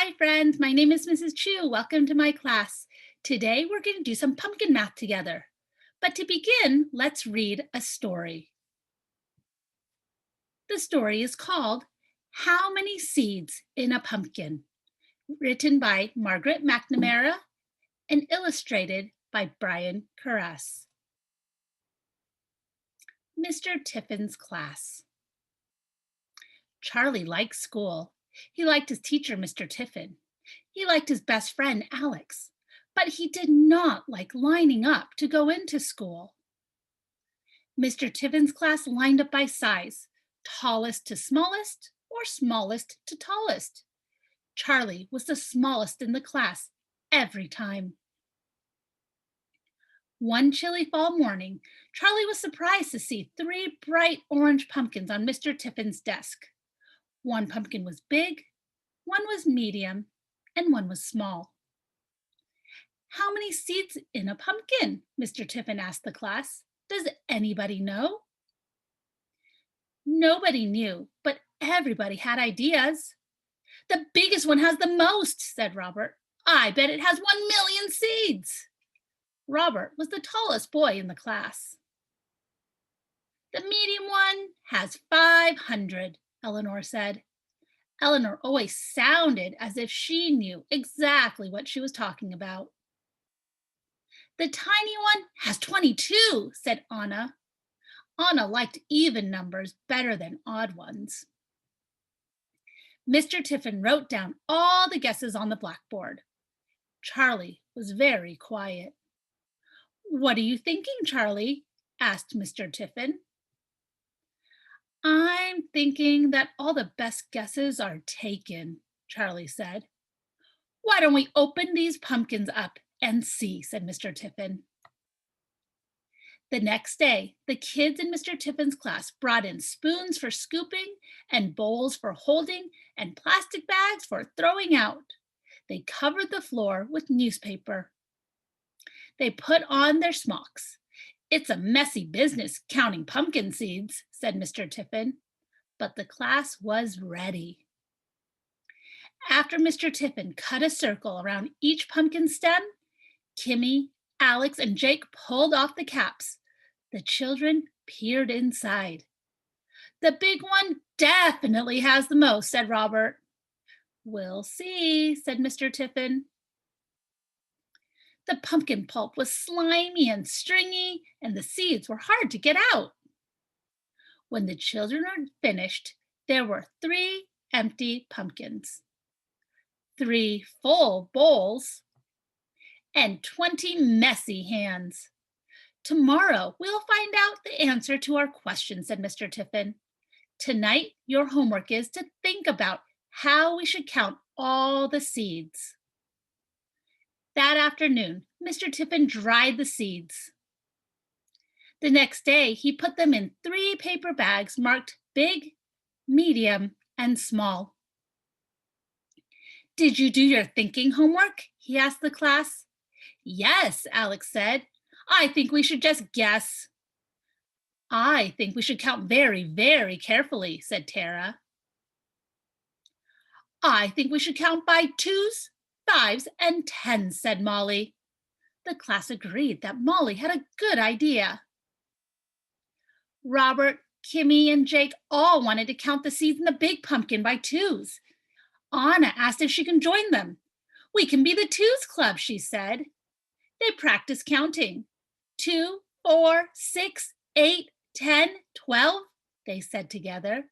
Hi, friends. My name is Mrs. Chu. Welcome to my class. Today, we're going to do some pumpkin math together. But to begin, let's read a story. The story is called How Many Seeds in a Pumpkin? Written by Margaret McNamara and illustrated by Brian Carras. Mr. Tiffin's class. Charlie liked school. He liked his teacher, Mr. Tiffin. He liked his best friend, Alex, but he did not like lining up to go into school. Mr. Tiffin's class lined up by size, tallest to smallest or smallest to tallest. Charlie was the smallest in the class every time. One chilly fall morning, Charlie was surprised to see 3 bright orange pumpkins on Mr. Tiffin's desk. One pumpkin was big, one was medium, and one was small. How many seeds in a pumpkin? Mr. Tiffin asked the class. Does anybody know? Nobody knew, but everybody had ideas. The biggest one has the most, said Robert. I bet it has 1,000,000 seeds. Robert was the tallest boy in the class. The medium one has 500, Eleanor said. Eleanor always sounded as if she knew exactly what she was talking about. The tiny one has 22, said Anna. Anna liked even numbers better than odd ones. Mr. Tiffin wrote down all the guesses on the blackboard. Charlie was very quiet. What are you thinking, Charlie? Asked Mr. Tiffin. I'm thinking that all the best guesses are taken, Charlie said. Why don't we open these pumpkins up and see, said Mr. Tiffin. The next day, the kids in Mr. Tiffin's class brought in spoons for scooping and bowls for holding and plastic bags for throwing out. They covered the floor with newspaper. They put on their smocks. It's a messy business counting pumpkin seeds, said Mr. Tiffin, but the class was ready. After Mr. Tiffin cut a circle around each pumpkin stem, Kimmy, Alex, and Jake pulled off the caps. The children peered inside. The big one definitely has the most, said Robert. We'll see, said Mr. Tiffin. The pumpkin pulp was slimy and stringy, and the seeds were hard to get out. When the children had finished, there were 3 empty pumpkins, 3 full bowls, and 20 messy hands. Tomorrow, we'll find out the answer to our question, said Mr. Tiffin. Tonight, your homework is to think about how we should count all the seeds. That afternoon, Mr. Tiffin dried the seeds. The next day, he put them in 3 paper bags marked big, medium, and small. Did you do your thinking homework? He asked the class. Yes, Alex said. I think we should just guess. I think we should count very, very carefully, said Tara. I think we should count by 2s, 5s, and 10s, said Molly. The class agreed that Molly had a good idea. Robert, Kimmy, and Jake all wanted to count the seeds in the big pumpkin by 2s. Anna asked if she can join them. We can be the 2s club, she said. They practiced counting. 2, 4, 6, 8, 10, 12, they said together.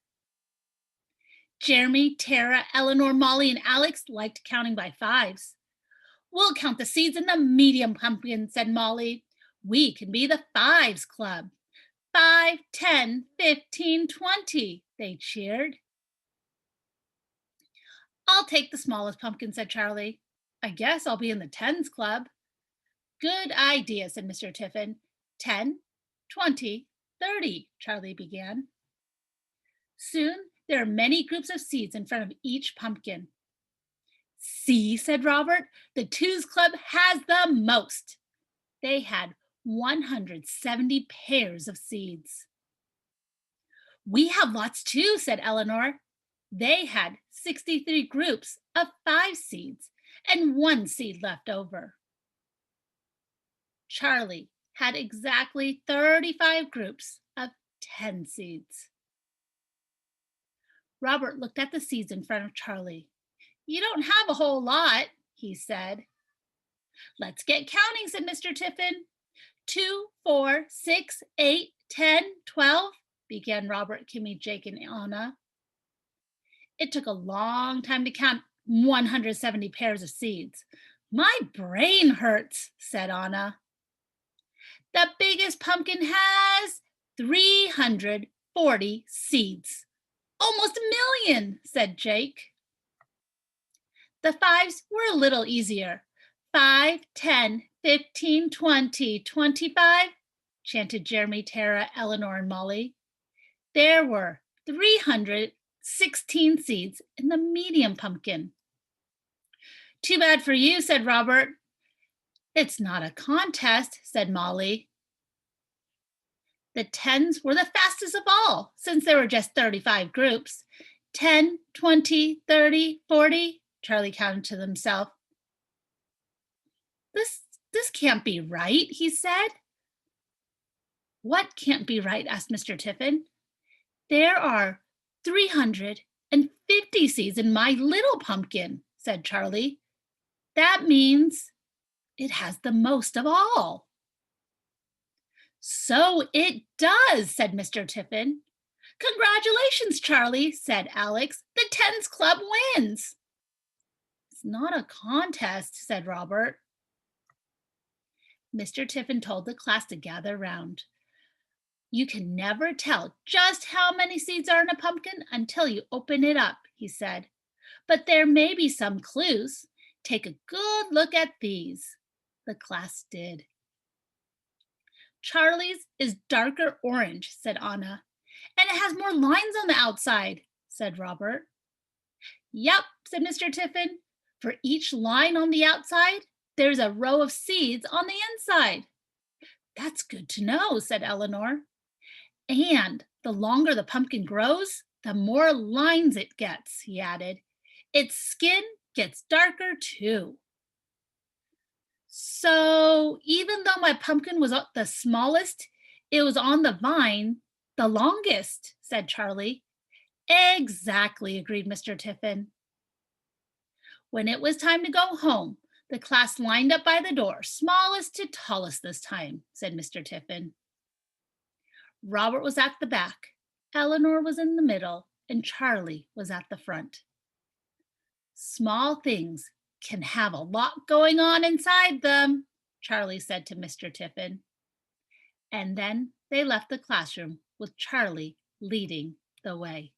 Jeremy, Tara, Eleanor, Molly, and Alex liked counting by 5s. We'll count the seeds in the medium pumpkin, said Molly. We can be the 5s club. 5, 10, 15, 20, they cheered. I'll take the smallest pumpkin, said Charlie. I guess I'll be in the 10s club. Good idea, said Mr. Tiffin. 10, 20, 30, Charlie began. Soon there are many groups of seeds in front of each pumpkin. See, said Robert, the 2s club has the most. They had 170 pairs of seeds. We have lots too, said Eleanor. They had 63 groups of 5 seeds and 1 seed left over. Charlie had exactly 35 groups of 10 seeds. Robert looked at the seeds in front of Charlie. "You don't have a whole lot," he said. "Let's get counting," said Mr. Tiffin. 2, 4, 6, 8, 10, 12, began Robert, Kimmy, Jake, and Anna. It took a long time to count 170 pairs of seeds. "My brain hurts," said Anna. "The biggest pumpkin has 340 seeds. Almost a million," said Jake. The fives were a little easier. 5, 10, 15, 20, 25, chanted Jeremy, Tara, Eleanor, and Molly. There were 316 seeds in the medium pumpkin. "Too bad for you," said Robert. "It's not a contest," said Molly. The tens were the fastest of all, since there were just 35 groups. 10, 20, 30, 40, Charlie counted to himself. This can't be right," he said. "What can't be right?" asked Mr. Tiffin. "There are 350 seeds in my little pumpkin," said Charlie. "That means it has the most of all." "So it does," said Mr. Tiffin. "Congratulations, Charlie," said Alex. "The Tens Club wins." "It's not a contest," said Robert. Mr. Tiffin told the class to gather round. "You can never tell just how many seeds are in a pumpkin until you open it up," he said. "But there may be some clues. Take a good look at these." The class did. "Charlie's is darker orange," said Anna. "And it has more lines on the outside," said Robert. "Yep," said Mr. Tiffin. "For each line on the outside, there's a row of seeds on the inside." "That's good to know," said Eleanor. "And the longer the pumpkin grows, the more lines it gets," he added. "Its skin gets darker too." "So even though my pumpkin was the smallest, it was on the vine the longest," said Charlie. "Exactly," agreed Mr. Tiffin. When it was time to go home, the class lined up by the door, smallest to tallest this time, said Mr. Tiffin. Robert was at the back, Eleanor was in the middle, and Charlie was at the front. "Small things can have a lot going on inside them," Charlie said to Mr. Tiffin. And then they left the classroom with Charlie leading the way.